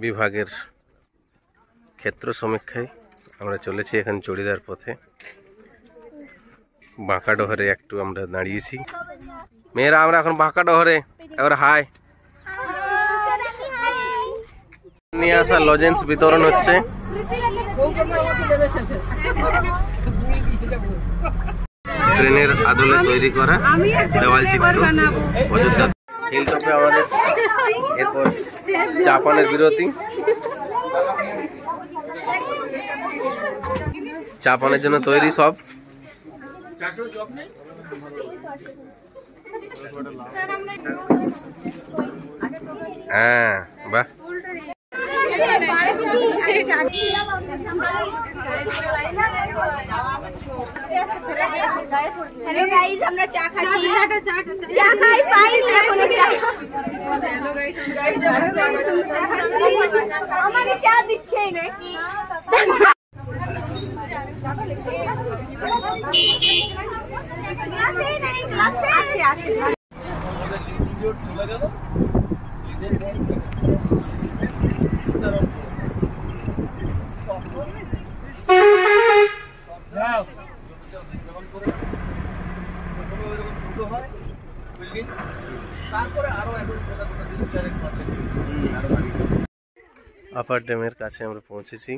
বিভাগের ক্ষেত্র সমীক্ষায় আমরা চলেছি এখন চড়িদার পথে। বাঁকা ডহরে একটু আমরা দাঁড়িয়েছি। মেয়েরা আমরা এখন বাঁকা ডহরে। এবার হাই নিয়ে আসা লজেন্স বিতরণ হচ্ছে। ট্রেনের আদলে তৈরি করা দেওয়াল চিত্র অযোধ্যা হিলটপে আমাদের। এরপর চা পানের বিরতি। চা পানের জন্য তৈরি সব। হ্যাঁ বাহ। হ্যালো গাইস, আমরা চা খাচ্ছি। চা খাই পাইনি এখনো চা। আমাকে চা দিচ্ছেই না। গ্লাসে নাই, গ্লাসে আছে আছে। আপার ড্যামের কাছে আমরা পৌঁছেছি।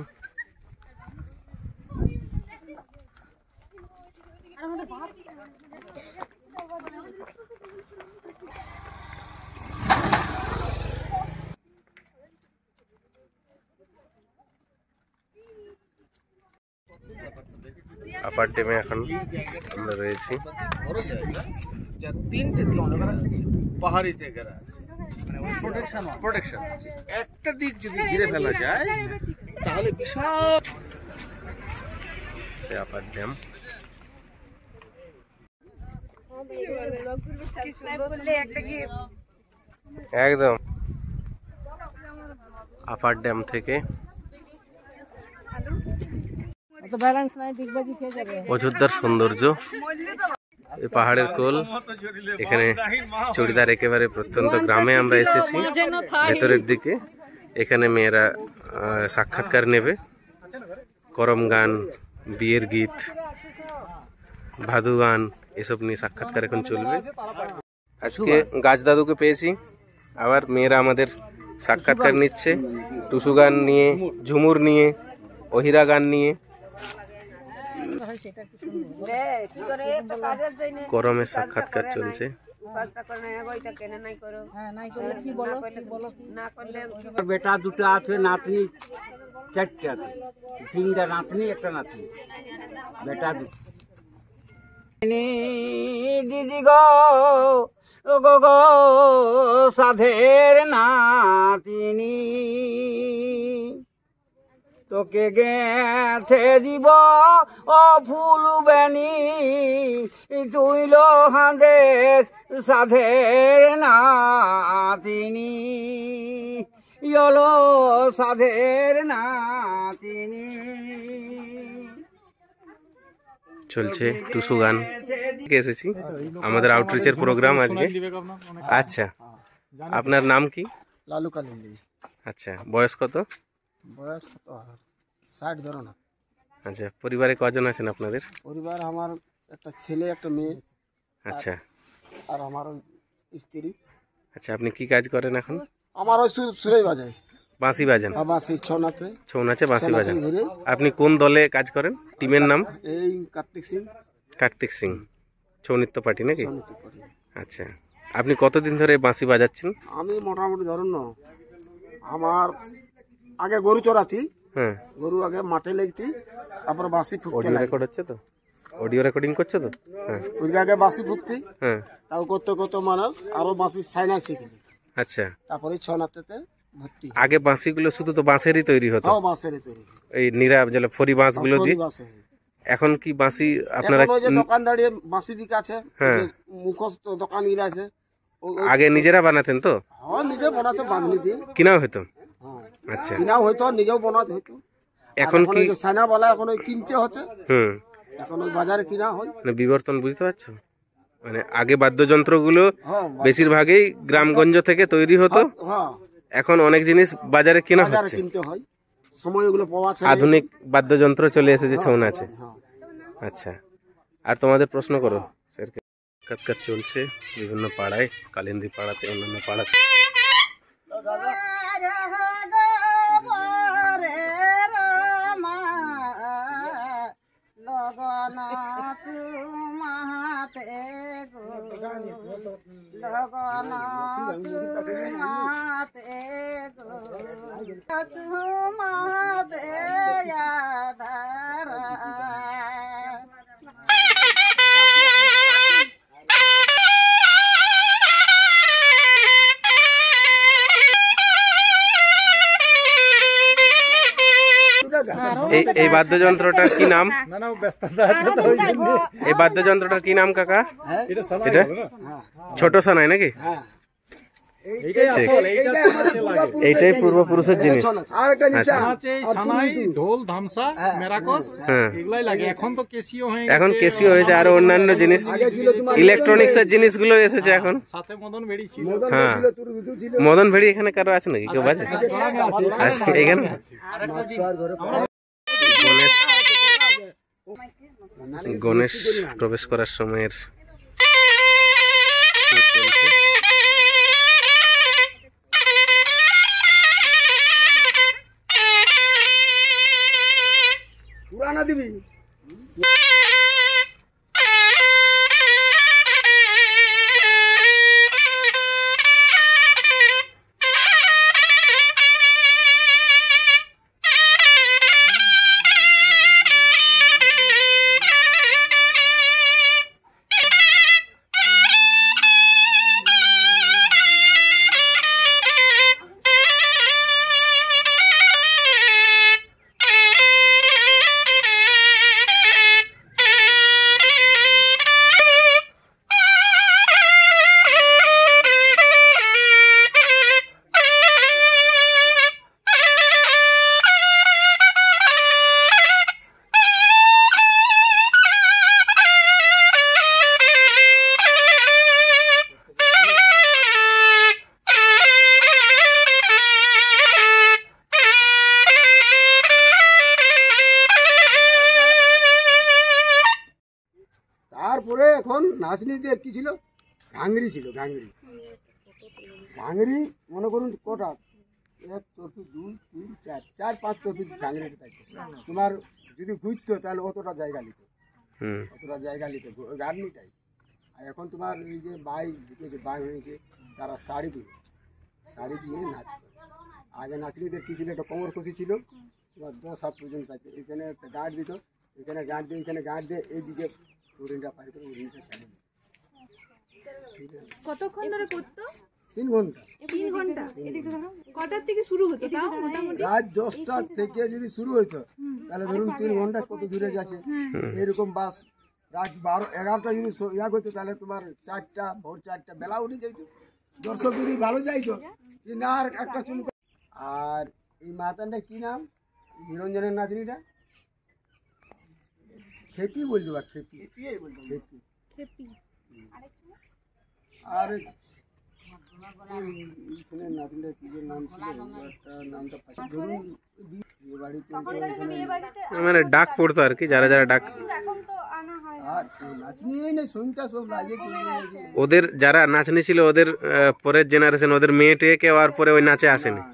আপার ড্যামে এখন আমরা রয়েছি। তিনটে পাহাড়িতে ঘেরা আছে, প্রোটেকশন আছে। একটা দিক যদি ঘিরে ফেলা যায় তাহলে বিশাল সে আপার ড্যাম। একদম আপার ড্যাম থেকে অযোধ্যার সৌন্দর্য, এই পাহাড়ের কোল। এখানে চড়িদার একেবারে প্রত্যন্ত গ্রামে আমরা এসেছি ভেতরের দিকে। এখানে মেয়েরা সাক্ষাৎকার নেবে। করম গান, বিয়ের গীত, ভাদু গান এসব নিয়ে সাক্ষাৎকার এখন চলবে। আজকে গাছ দাদুকে পেয়েছি, আবার মেয়েরা আমাদের সাক্ষাৎকার নিচ্ছে টুসু গান নিয়ে, ঝুমুর নিয়ে, অহিরা গান নিয়ে। করমে সাক্ষাৎকার চলছে। বেটা দুটো আছে, নাতনি চারটে আছে, তিনটা নাতনি একটা নাতনি, বেটা দুটো। দিদি গো গো গো সাধের নাতিনি, তোকে গেথে দিব ও ফুল বেনি, তুইল হাঁদের সাধের নাতিনি, ইয়লো সাধের নাতিনি। চলছে টুসু গান। এসেছি আমাদের আউটরিচের প্রোগ্রাম আজকে। আচ্ছা, আপনার নাম কি? লালু কালিন্দি। আচ্ছা, বয়স কত? বয়স কত? 60 ধরো না। আচ্ছা, পরিবারে কজন আছেন আপনাদের? পরিবার আমার একটা ছেলে একটা মেয়ে। আচ্ছা, আর আমার স্ত্রী। আচ্ছা, আপনি কি কাজ করেন এখন? আমার ওই সুরাই বাজায়, বাঁশি বাজান। বাঁশি ছৌ নাচে বাঁশি বাজান। আপনি কোন দলে কাজ করেন? টিমের নাম? এই কার্তিক সিং। কার্তিক সিং ছৌ নৃত্য পার্টি নাকি? আচ্ছা, আপনি কতদিন ধরে বাঁশি বাজাচ্ছেন? আমি মোটামুটি ধরুন না, আমার আগে গরু চড়াতি। হ্যাঁ, গরু আগে মাঠে লেগতি, তারপর বাঁশি ফুকতে। অডিও রেকর্ড হচ্ছে তো? অডিও রেকর্ডিং করছো তো? হ্যাঁ, ওই আগে বাঁশি ফুকতি। হ্যাঁ, তাও করতে করতে মানে আরো বাঁশি সাইনা শিখলি। আচ্ছা, তারপরে ছৌ নাচতে ভর্তি। আগে বাঁশিগুলো শুধু তো বাঁশেরই তৈরি হতো, হ্যাঁ, বাঁশের তৈরি। এই নীরা যেটা ফরি বাঁশগুলো দিয়ে। বাঁশে। এখন কি বাঁশি আপনারা এখন ওই যে দোকান দাঁড়িয়ে বাঁশি বিকা আছে, হ্যাঁ। ওই যে মুখস্থ দোকান গুলো আছে, আগে নিজেরা বানাতেন তো, হ্যাঁ নিজে বানাতে বাঁধনি দিয়ে। কিনাও হতো? হ্যাঁ, আচ্ছা, কিনাও হয়তো, নিজেও বানাতে হইতো। এখন এখন কি ওই যে সানা বলা এখন ওই কিনতে হচ্ছে, হুম এখন ওই বাজারে কিনা হয়। মানে বিবর্তন বুঝতে পারছো? মানে আগে বাদ্যযন্ত্রগুলো হ্যাঁ, বেশিরভাগই গ্রামগঞ্জ থেকে তৈরি হতো, হ্যাঁ এখন অনেক জিনিস বাজারে কেনা বাজারে হচ্ছে। কিনতে হয়, সময় ওগুলো পাওয়া যায়। আধুনিক বাদ্যযন্ত্র চলে এসেছে ছৌ নাচে। হ্যাঁ। আচ্ছা, আর তোমাদের প্রশ্ন করো স্যারকে। সাক্ষাৎকার চলছে বিভিন্ন পাড়ায়, কালিন্দী পাড়াতে, অন্যান্য পাড়াতে। এই বাদ্যযন্ত্রটার কি নাম? এই বাদ্যযন্ত্রটার কি নাম কাকা? এটা ছোট সানাই নাকি? এইটাই পূর্বপুরুষের জিনিস। ঢোল ধামসা মেরাকস হ্যাঁ, এগুলাই লাগে। এখন তো কেসিও হয়ে এখন কেসিও হয়েছে, আরো অন্যান্য জিনিস, ইলেকট্রনিক্স এর জিনিসগুলো এসেছে এখন। সাথে মদন বেড়েছি। হ্যাঁ, মদন ভেড়ি এখানে কারো আছে নাকি? কেউ বাজে? আচ্ছা, এখানে গণেশ প্রবেশ করার সময়ের সুর চলছে। পুরানা দিবি তারপরে এখন নাচনিদের কি ছিল, ঘাংরি ছিল। ঘাংরি মনে করুন কটা, 1 তরফি 2 3 4 4 5 তরফি ঘাংরি থাকতো। তোমার যদি ঘুরতো তাহলে অতটা জায়গা নিত, ওই গার্নিটাই। আর এখন তোমার এই যে বাই ঢুকেছে, বাই হয়েছে, তারা শাড়ি দিয়ে নাচতো। আগে নাচনিদের কি ছিল, একটা কোমর কষি ছিল, তোমার 10 হাত পর্যন্ত থাকতো। এখানে একটা গাঁট দিত, এখানে গাঁট দিয়ে, এখানে গাঁট দিয়ে, এইদিকে উড়িনটা পার করে উড়িনটা চালিয়ে দিত। কতক্ষণ ধরে করতো? 3 ঘন্টা। 3 ঘন্টা। কটার থেকে শুরু হতো তাও মোটামুটি? রাত 10টা থেকে যদি শুরু হইতো তাহলে ধরুন 3 ঘন্টা কত দূরে যাচ্ছে। এরকম বাস রাত 12-11টা যদি হইতো তাহলে তোমার 4টা, ভোর 4টা বেলা উঠে যাইত। দর্শক যদি ভালো যাইতো কি না, আর একটা চুল। আর এই মাতানটার কি নাম, নিরঞ্জনের নাচনিটা খেপি বলতো, বা খেপি। আর নাচনিটার কি নাম ছিল, নামটা ধরুন বিয়ে বাড়িতে, মানে ডাক পড়তো আর কি, যারা যারা ডাক। আর নাচনি এই নেই, সঙ্গীতা সব লাগে। ওদের যারা নাচনি ছিল, ওদের পরের জেনারেশন, ওদের মেয়ে টেয়ে কেউ আর পরে ওই নাচে আসেনি।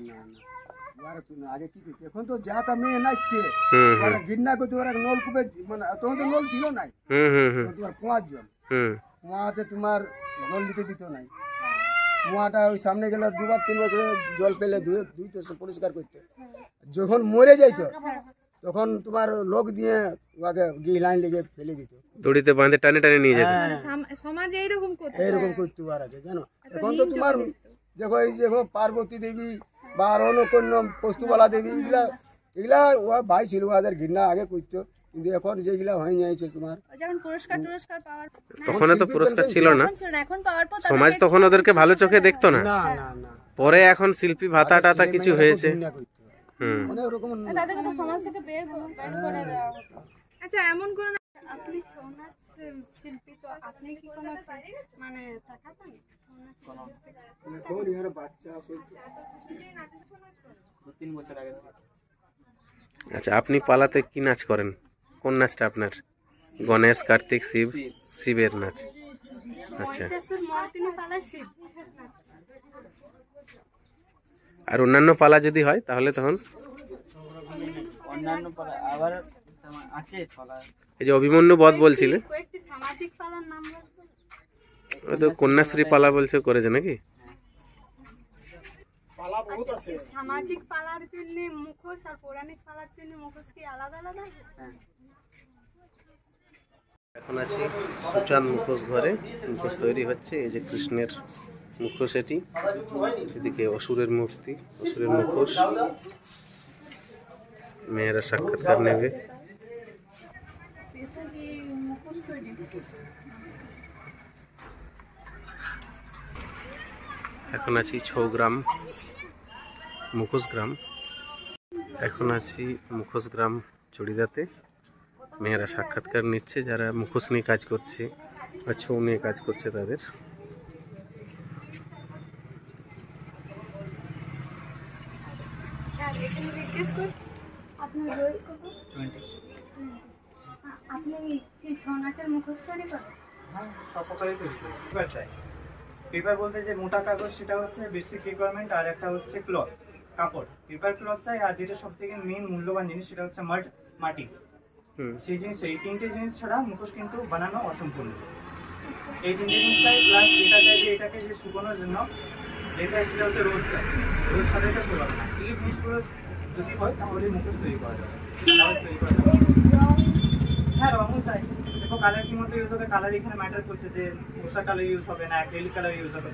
আগে কি করছে, এখন তো যা তা মেয়ে নাচছে, হুম ওরা ঘৃণা করতে, ওরা নলকূপে, মানে তখন তো নল ছিল নাই, তোমার কুয়ার জল, কুয়াতে তোমার জল দিত নাই। কুয়াটা ওই সামনে গেলে 2-3 বার করে জল পেলে ধুইতো, পরিষ্কার করতে। যখন মরে যাইতো তখন তোমার লোক দিয়ে ওকে গিয়ে লাইন লেগে ফেলে দিত, দড়িতে বাঁধে টানে টানে নিয়ে যেত। সমাজে এইরকম করতো, এইরকম করতে আর আগে জানো। এখন তো তোমার দেখো, এই দেখো পার্বতী দেবী বা আর অন্য কোনো বস্তুবালা দেবী এগুলা এগুলা ও ভাই ছিল ওদের ঘৃণা আগে করতো, কিন্তু এখন যেগুলা হয়ে যাইছে তোমার যেমন পুরস্কার পাওয়ার তখন তো পুরস্কার ছিল না, এখন পাওয়ার পর সমাজ তখন ওদেরকে ভালো চোখে দেখতো না। না না না পরে এখন শিল্পী ভাতা টাতা কিছু হয়েছে। অনেক রকম তাদেরকে তো সমাজ থেকে বের করে দেওয়া হতো। আচ্ছা এমন করে আপনি ছৌ নাচ শিল্পী, তো আপনি কি কোনো মানে দেখাতেন ছৌ নাচ? কোন ইয়ার বাচ্চা আছে 3 বছর আগে। আচ্ছা, আপনি পালাতে কি নাচ করেন? কোন নাচটা আপনার? গণেশ, কার্তিক, শিব? শিবের নাচ। আচ্ছা, আর অন্যান্য পালা যদি হয় তাহলে তখন অন্যান্য পালা আবার আছে পালা, এই যে অভিমন্যু বধ বলছিলে, কয়েকটি সামাজিক পালার নাম বলতে? ওই তো কন্যাশ্রী পালা বলছে, করেছে নাকি? সামাজিক পালার জন্য মুখোশ আর পৌরাণিক পালার জন্য মুখোশ কি আলাদা আলাদা? এখন আছি সুচাঁদ মুখোশ ঘরে, মুখোশ তৈরি হচ্ছে। এই যে কৃষ্ণের মুখোশ, এটি এদিকে অসুরের মূর্তি, অসুরের মুখোশ। মেয়েরা সাক্ষাৎকার নেবে। এখন আছি ছৌগ্রাম মুখোশ গ্রাম, এখন আছি মুখোশ গ্রাম চড়িদাতে। মেয়েরা সাক্ষাৎকার নিচ্ছে, যারা মুখোশ নিয়ে কাজ করছে বা ছৌ নিয়ে কাজ করছে তাদের। আপনি কি ছৌ নাচের মুখোশ তৈরি করেন? হ্যাঁ, সব প্রকারই তৈরি করি। পেপার চাই, পেপার বলতে যে মোটা কাগজ সেটা হচ্ছে বেসিক রিকোয়ারমেন্ট, আর একটা হচ্ছে ক্লথ, কাপড়। পেপার ক্লথ চাই, আর যেটা সব থেকে মেইন মূল্যবান জিনিস সেটা হচ্ছে মাটি। সেই জিনিস, এই 3টে জিনিস ছাড়া মুখোশ কিন্তু বানানো অসম্পূর্ণ। এই 3টে জিনিস চাই, প্লাস এটা চাই যে এটাকে যে শুকানোর জন্য যে চাই সেটা হচ্ছে রোদ চাই। রোদ ছাড়া এটা শুকাবে না। এই জিনিসগুলো যদি হয় তাহলে মুখোশ তৈরি করা যাবে। হ্যাঁ, রঙও চাই। দেখো কালার কি মতো ইউজ হবে, কালার এখানে ম্যাটার করছে যে পোশাক কালার ইউজ হবে না অ্যাক্রিলিক কালার ইউজ হবে।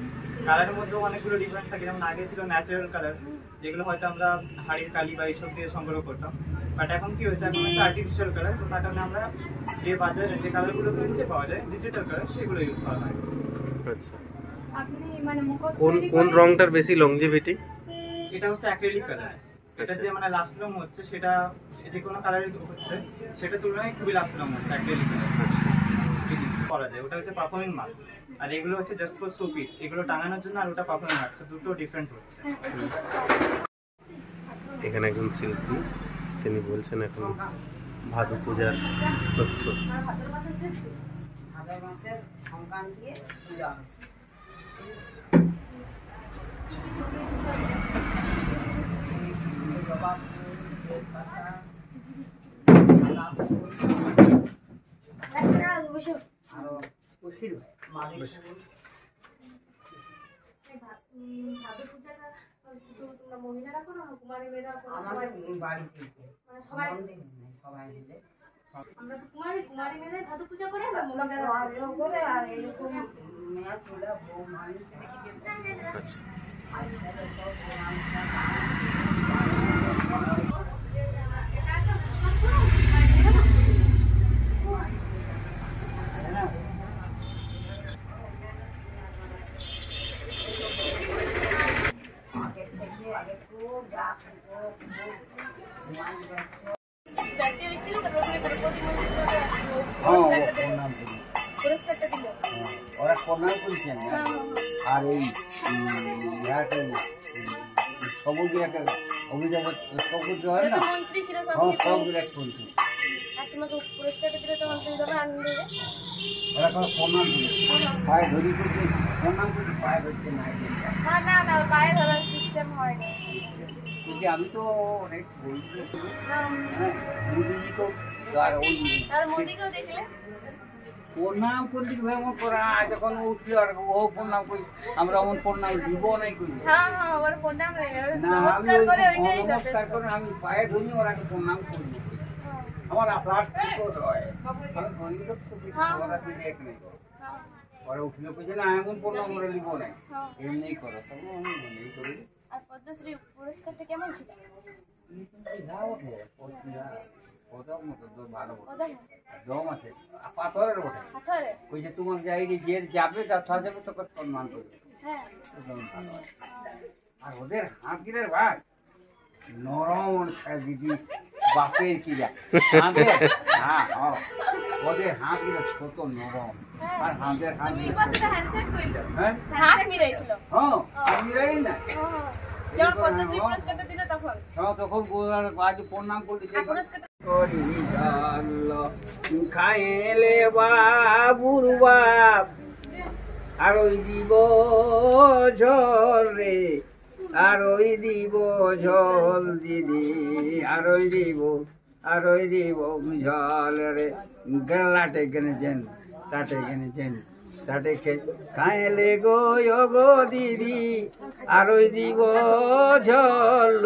কালারের মধ্যেও অনেকগুলো ডিফারেন্স থাকে, যেমন আগে ছিল ন্যাচারাল কালার, যেগুলো হয়তো আমরা হাড়ির কালি বা এইসব দিয়ে সংগ্রহ করতাম। বাট এখন কি হয়েছে, এখন হচ্ছে আর্টিফিশিয়াল কালার। তো তার কারণে আমরা যে বাজারে যে কালারগুলো কিনতে পাওয়া যায় ডিজিটাল কালার, সেগুলো ইউজ করা হয়। আচ্ছা, আপনি মানে মুখোশ কোন রংটার বেশি লংজিভিটি? এটা হচ্ছে অ্যাক্রিলিক কালার। এটা যে মানে লাস্ট লং হচ্ছে, সেটা যে কোনো কালারই হচ্ছে সেটা তুলনায় খুবই লাস্ট লং হচ্ছে অ্যাক্রিলিক কালার। করা যায়, ওটা হচ্ছে পারফর্মিং মাস্ক, আর এগুলো হচ্ছে জাস্ট ফর শোপিস, এগুলো টাঙানোর জন্য, আর ওটা পারফর্মিং মাস্ক, দুটো ডিফারেন্ট হচ্ছে। এখানে একজন শিল্পী, তিনি বলছেন এখন ভাদু পূজার তথ্য। মহিলারা করো না, কুমারী মেয়েরা করো, সবাই বাড়িতে মানে সবাই আমরা তো কুমারী মেয়েদের ভাদু পূজা করে, আমরা মহিলারা করে। আর এরকম মেয়ে ছিল বউ মানে আচ্ছা, ওরা প্রণাম করেছেন। আর এই সবুজ একটা অভিযোগ সবুজ হয় না, মন্ত্রী ছিল সব এক মন্ত্রী পুরস্কারটা দিলে তো মন্ত্রী দেবে আনন্দ। ওরা কোনো প্রণাম পায়ে ধরি করছে, প্রণাম করছে, পায়ে ধরছে না। না পায়ে ধরার সিস্টেম হয় না। কিন্তু আমি তো অনেক বলছি, হ্যাঁ মোদিজি তো আর মোদিকেও দেখলে প্রণাম করতে এমন করা, যখন উঠলো আর ও প্রণাম করি, আমরা এমন প্রণাম দিব নাই করি হ্যাঁ ওর প্রণাম না, আমি নমস্কার করে আমি পায়ে ধরি, ওরা প্রণাম করি। আমার আপনার হয় আমি ধরি তো ওরা দেখ নাই, ওরা উঠলে কইছে না এমন প্রণাম ওরা লিখবো না, এমনি করো, তখন আমি মনেই করি। আর পদ্মশ্রী পুরস্কারটা কেমন ছিল? পাথরে? তোমার যাইনি যে যাবে তার যাবে তোকে সম্মান করবে। হ্যাঁ। আর ওদের হাত গিলের ভাই নরম দিদি বাপের কি যায় হ্যাঁ ওদের হাত গিলে ছোট নরম আর হাতের হাত তুমি পাশে হ্যান্ডশেক কইলো? হ্যাঁ হাত মিলাইছিল? হ্যাঁ আমি যাই না যখন পদ্মশ্রী পুরস্কারটা দিল তখন? হ্যাঁ তখন আজ প্রণাম করলি আর পুরস্কারটা খাইলে বাবুর বাপ আর ওই দিব ঝল রে আর ওই দিব ঝল দিদি আর ওই দিব ঝল রে গলাটে কিনেছেন তাতে কিনেছেন তাতে খাইলে গো দিদি আর ওই দিব ঝল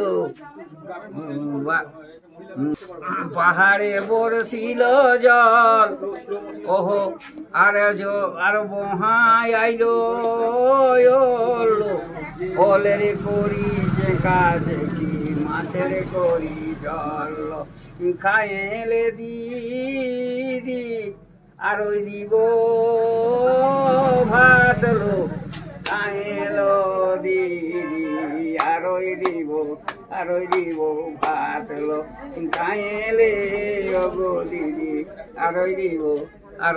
পাহাড়ে বরছিল জল ওহো আর বহাই আইলো ফলের করি যে কাজ কি মাছের করি জল খাইলে দিদি আর ওই দিব ভাত লো খাইলো দিদি আর ওই দিব ভাত লো খাইলে গো দিদি আর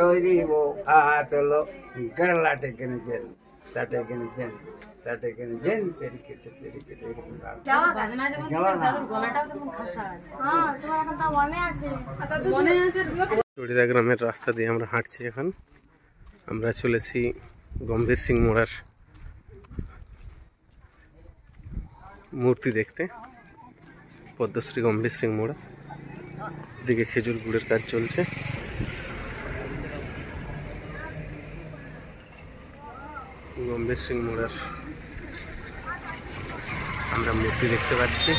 ওই দিব ভাত লো গলাটে কিনেছেন তাতে কিনেছেন তেরি কেটে এরকম চড়িদা গ্রামের রাস্তা দিয়ে আমরা হাঁটছি। এখন আমরা চলেছি গম্ভীর সিং মোড়ার মূর্তি দেখতে, পদ্মশ্রী গম্ভীর সিং মোড়া। দিকে খেজুর গুড়ের কাজ চলছে। গম্ভীর সিং মোড়ার আমরা মূর্তি দেখতে পাচ্ছি।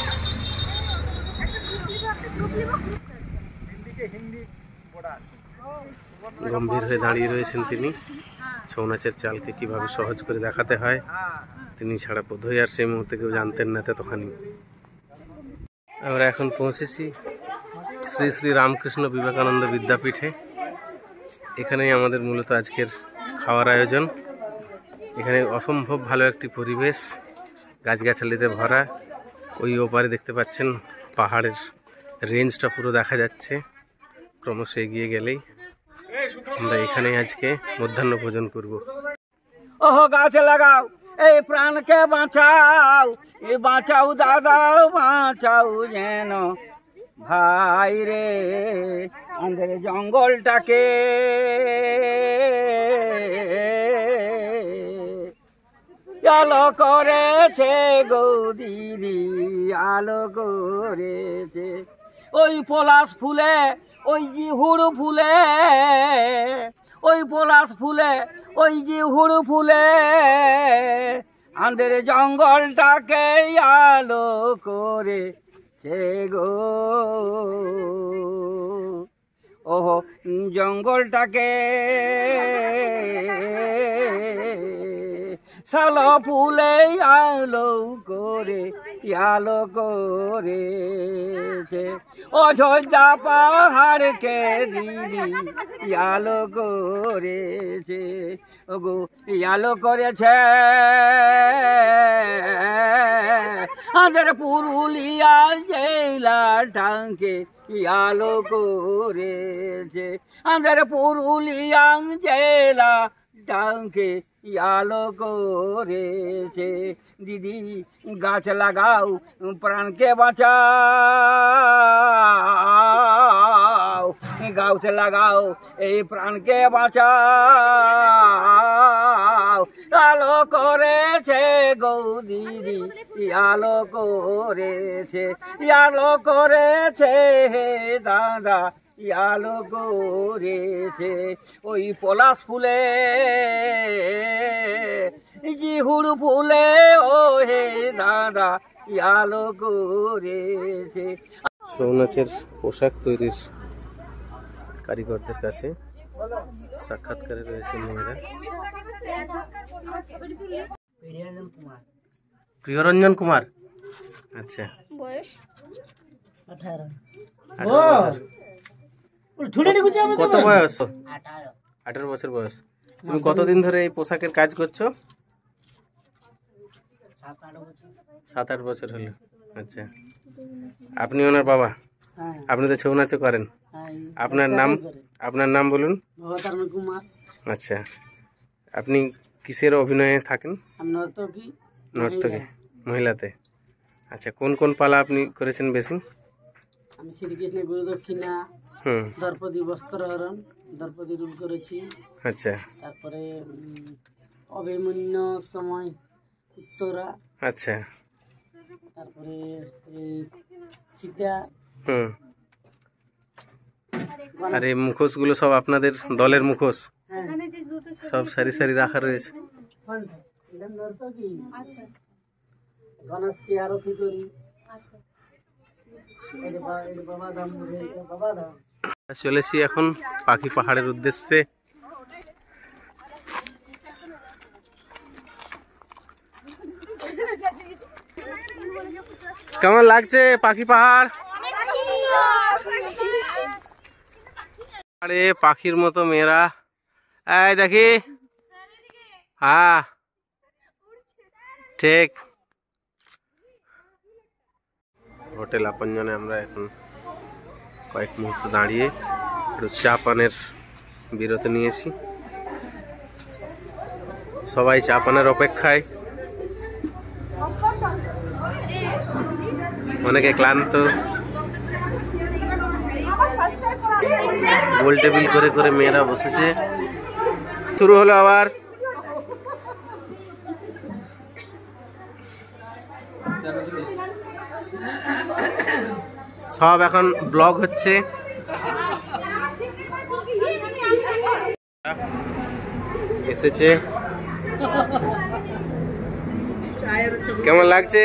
গম্ভীর হয়ে দাঁড়িয়ে রয়েছেন তিনি। ছৌ নাচের চালকে কিভাবে সহজ করে দেখাতে হয় তিনি ছাড়া বোধহয় আর সেই মুহূর্তে কেউ জানতেন না ততখানি। আমরা এখন পৌঁছেছি শ্রী শ্রী রামকৃষ্ণ বিবেকানন্দ বিদ্যাপীঠে। এখানেই আমাদের মূলত আজকের খাওয়ার আয়োজন। এখানে অসম্ভব ভালো একটি পরিবেশ, গাছগাছালিতে ভরা। ওই ওপারে দেখতে পাচ্ছেন পাহাড়ের রেঞ্জটা পুরো দেখা যাচ্ছে। ক্রমশ এগিয়ে গেলেই আমরা এখানে আজকে মধ্যাহ্ন ভোজন করব। ওহ গাছ লাগাও, এই প্রাণকে বাঁচাও, এই বাঁচাও দাদা বাঁচাও যেন ভাই রে আমাদের জঙ্গলটাকে। আলো করেছে গো দিদি আলো করেছে, ওই পলাশ ফুলে ওই জিহুড় ফুলে, ওই পলাশ ফুলে ওই জিহুড় ফুলে আমাদের জঙ্গলটাকে আলো করেছে গো। ওহো জঙ্গলটাকে শালো ফুলে আলো করেছে, অযোধ্যা পাহাড়কে দিদি আলো করেছে, ওগো আলো করেছে আমাদের পুরুলিয়া জেলাটাকে আলো করেছে, আমাদের পুরুলিয়া জেলাটাকে আলো করেছে। দিদি গাছ লাগাও প্রাণকে বাঁচাও, গাছ লাগাও এই প্রাণকে বাঁচাও। আলো করেছে গো দিদি আলো করেছে, আলো করেছে দাদা আলো করেছে, ওই পলাশ ফুলে জিহুড় ফুলে ও হে দাদা আলো করেছে। ছৌ নাচের পোশাক তৈরির কারিগরদের কাছে সাক্ষাৎকারে রয়েছে মেয়েরা। প্রিয়রঞ্জন কুমার। আচ্ছা, বয়স 18 বছর। কত বয়স? 18 বছর বয়স। তুমি কতদিন ধরে এই পোশাকের কাজ করছো? 7-8 বছর হলো। আচ্ছা, আপনি ওনার বাবা? আপনি তো ছৌ নাচও করেন। আপনার নাম বলুন। আচ্ছা, আপনি কিসের অভিনয়ে থাকেন? নর্তকী, মহিলাতে। আচ্ছা, কোন কোন পালা আপনি করেছেন বেশি? আমি শ্রীকৃষ্ণ গুরু দক্ষিণা, দ্রৌপদী বস্ত্রহরণ, দ্রৌপদী রুল করেছি। আচ্ছা, তারপরে অভিমন্য সময় উত্তরা। আচ্ছা, তারপরে সীতা। আর এই মুখোশগুলো সব আপনাদের দলের মুখোশ? সব সারি সারি রাখা রয়েছে। গণেশকে আরতি করি। চলেছি এখন পাখি পাহাড়ের উদ্দেশ্যে। কেমন লাগছে পাখি পাহাড়? আরে পাখির মতো মেয়েরা, এই দেখি। হ্যাঁ ঠিক। হোটেল আপনজনে আমরা এখন কয়েক মুহূর্ত দাঁড়িয়ে একটু চা পানের বিরতি নিয়েছি। সবাই চা পানের অপেক্ষায়, অনেকে ক্লান্ত। গোল টেবিল করে করে মেয়েরা বসেছে। শুরু হলো আবার। সব এখন ব্লগ হচ্ছে। এসেছে, কেমন লাগছে?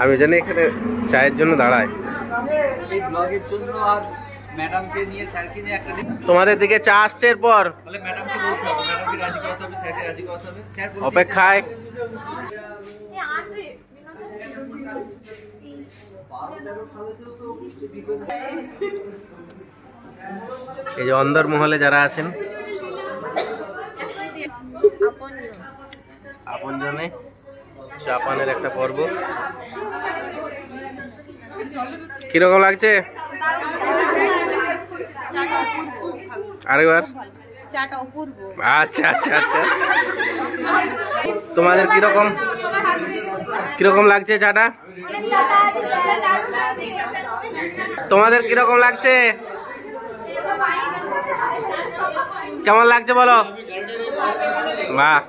আমি জানি এখানে চায়ের জন্য দাঁড়ায়। তোমাদের দিকে চা আসছে এরপর অপেক্ষায়। এই যে অন্দর মহলে যারা আছেন, আপনজনে চা পানের একটা পর্ব। কিরকম লাগছে? আরেকবার। আচ্ছা আচ্ছা আচ্ছা, তোমাদের কিরকম লাগছে চাটা? তোমাদের কিরকম লাগছে? কেমন লাগছে বলো? বাহ।